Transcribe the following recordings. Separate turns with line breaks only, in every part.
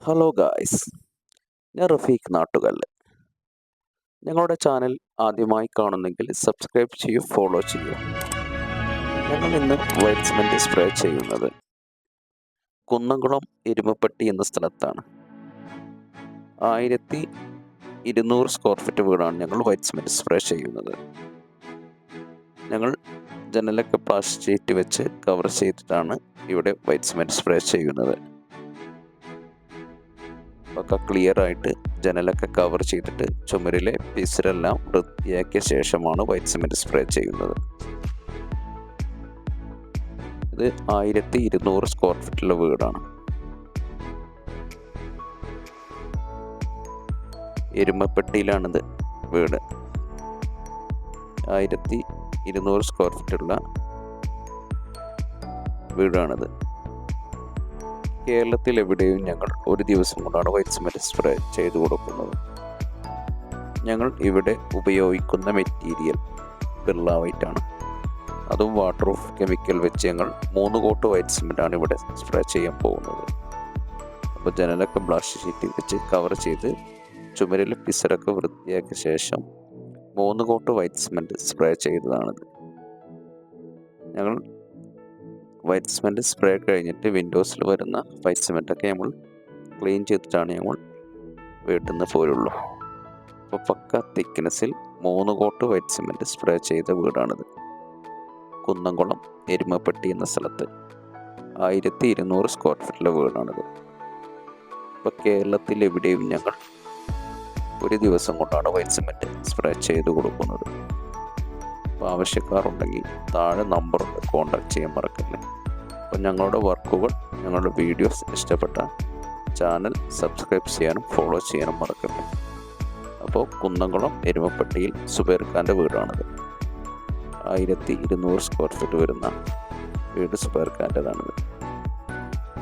Hello guys, ഞാൻ റഫീഖ് നാട്ടുകല്ല്. ഞങ്ങളുടെ channel ആദ്യമായി കാണുന്നെങ്കിൽ സബ്സ്ക്രൈബ് ചെയ്യൂ, ഫോളോ ചെയ്യൂ. ഞങ്ങൾ ഇന്ന് വൈറ്റ് സിമൻറ്റ് സ്പ്രേ ചെയ്യുന്നത് കുന്നംകുളം എരുമപ്പെട്ടി എന്ന സ്ഥലത്താണ്. 1200 സ്ക്വയർ ഫീറ്റ് വീടാണ് ഞങ്ങൾ വൈറ്റ് സിമൻറ്റ് സ്പ്രേ ചെയ്യുന്നത്. ഞങ്ങൾ ജനലൊക്കെ പ്ലാസ്റ്റിക് ഷീറ്റ് വെച്ച് കവർ ചെയ്തിട്ടാണ് ഇവിടെ വൈറ്റ് സിമൻറ്റ് സ്പ്രേ ചെയ്യുന്നത്. ഒക്കെ ക്ലിയർ ആയിട്ട് ജനലൊക്കെ കവർ ചെയ്തിട്ട് ചുമരിലെ പിസിരെല്ലാം വൃത്തിയാക്കിയ ശേഷമാണ് വൈറ്റ് സിമെൻറ്റ് സ്പ്രേ ചെയ്യുന്നത്. ഇത് 1200 സ്ക്വയർ ഫീറ്റുള്ള വീടാണ്. എരുമപ്പെട്ടിയിലാണിത് വീട്. 1200 സ്ക്വയർ ഫീറ്റുള്ള വീടാണിത്. കേരളത്തിൽ എവിടെയും ഞങ്ങൾ ഒരു ദിവസം കൊണ്ടാണ് വൈറ്റ് സിമൻറ്റ് സ്പ്രേ ചെയ്തു കൊടുക്കുന്നത്. ഞങ്ങൾ ഇവിടെ ഉപയോഗിക്കുന്ന മെറ്റീരിയൽ ബിർള വൈറ്റാണ്. അതും വാട്ടർ പ്രൂഫ് കെമിക്കൽ വെച്ച് ഞങ്ങൾ 3 കോട്ട് വൈറ്റ് സിമൻറ്റാണ് ഇവിടെ സ്പ്രേ ചെയ്യാൻ പോകുന്നത്. അപ്പോൾ ജനലൊക്കെ പ്ലാസ്റ്റിക് ഷീറ്റ് വെച്ച് കവർ ചെയ്ത് ചുമരിൽ പിസറൊക്കെ വൃത്തിയാക്കിയ ശേഷം 3 കോട്ട് വൈറ്റ് സിമൻറ്റ് സ്പ്രേ ചെയ്തതാണിത്. ഞങ്ങൾ വൈറ്റ് സിമൻറ്റ് സ്പ്രേ കഴിഞ്ഞിട്ട് വിൻഡോസിൽ വരുന്ന വൈറ്റ് സിമൻറ്റൊക്കെ നമ്മൾ ക്ലീൻ ചെയ്തിട്ടാണ് ഞങ്ങൾ വീട്ടിൽ നിന്ന് പോരുള്ളൂ. അപ്പോൾ പക്ക തിക്നെസ്സിൽ 3 കോട്ട് വൈറ്റ് സിമൻറ്റ് സ്പ്രേ ചെയ്ത വീടാണിത്. കുന്നംകുളം എരുമപ്പെട്ടി എന്ന സ്ഥലത്ത് 1200 സ്ക്വയർ ഫീറ്റിലെ വീടാണിത്. ഇപ്പോൾ കേരളത്തിൽ എവിടെയും ഞങ്ങൾ ഒരു ദിവസം കൊണ്ടാണ് വൈറ്റ് സിമൻറ്റ് സ്പ്രേ ചെയ്ത് കൊടുക്കുന്നത്. അപ്പോൾ ആവശ്യക്കാരുണ്ടെങ്കിൽ താഴെ നമ്പറുണ്ട്, കോൺടാക്ട് ചെയ്യാൻ മറക്കല്ലേ. അപ്പോൾ ഞങ്ങളുടെ വർക്കുകൾ, ഞങ്ങളുടെ വീഡിയോസ് ഇഷ്ടപ്പെട്ട ചാനൽ സബ്സ്ക്രൈബ് ചെയ്യാനും ഫോളോ ചെയ്യാനും മറക്കല്ലേ. അപ്പോൾ കുന്നംകുളം എരുമപ്പെട്ടിയിൽ സുബൈർ ഖാൻ്റെ വീടാണിത്. 1200 സ്ക്വയർ ഫീറ്റ് വരുന്ന വീട് സുബൈർ ഖാൻ്റെതാണിത്.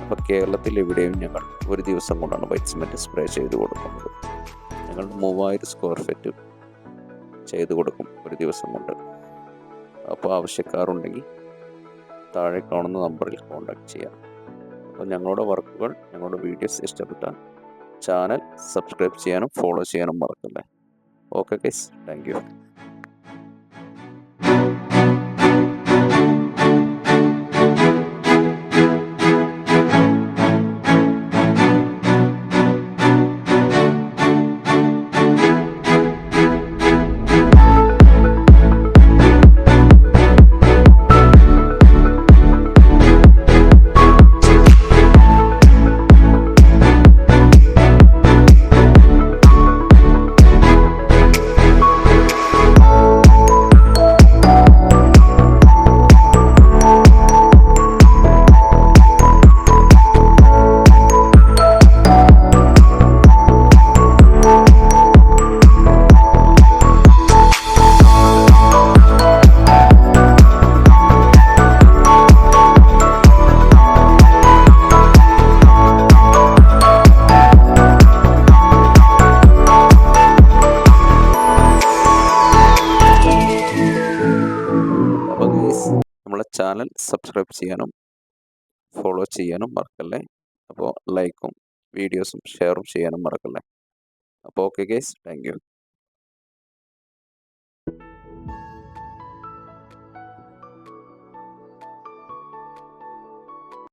അപ്പോൾ കേരളത്തിൽ എവിടെയും ഞങ്ങൾ ഒരു ദിവസം കൊണ്ടാണ് വൈറ്റ് സിമൻറ്റ് സ്പ്രേ ചെയ്ത് കൊടുക്കുന്നത്. ഞങ്ങൾ 3000 സ്ക്വയർ ഫീറ്റ് ചെയ്ത് കൊടുക്കും ഒരു ദിവസം കൊണ്ട്. അപ്പോൾ ആവശ്യക്കാരുണ്ടെങ്കിൽ താഴെ കാണുന്ന നമ്പറിൽ കോൺടാക്ട് ചെയ്യാം. അപ്പോൾ ഞങ്ങളുടെ വർക്കുകൾ, ഞങ്ങളുടെ വീഡിയോസ് ഇഷ്ടപ്പെട്ട ചാനൽ സബ്സ്ക്രൈബ് ചെയ്യാനും ഫോളോ ചെയ്യാനും മറക്കല്ലേ. Okay guys, thank you. നമ്മളെ ചാനൽ സബ്സ്ക്രൈബ് ചെയ്യാനും ഫോളോ ചെയ്യാനും മറക്കല്ലേ. അപ്പോൾ ലൈക്കും വീഡിയോസും ഷെയറും ചെയ്യാനും മറക്കല്ലേ. അപ്പോൾ ഓക്കെ ഗൈസ്, താങ്ക് യു.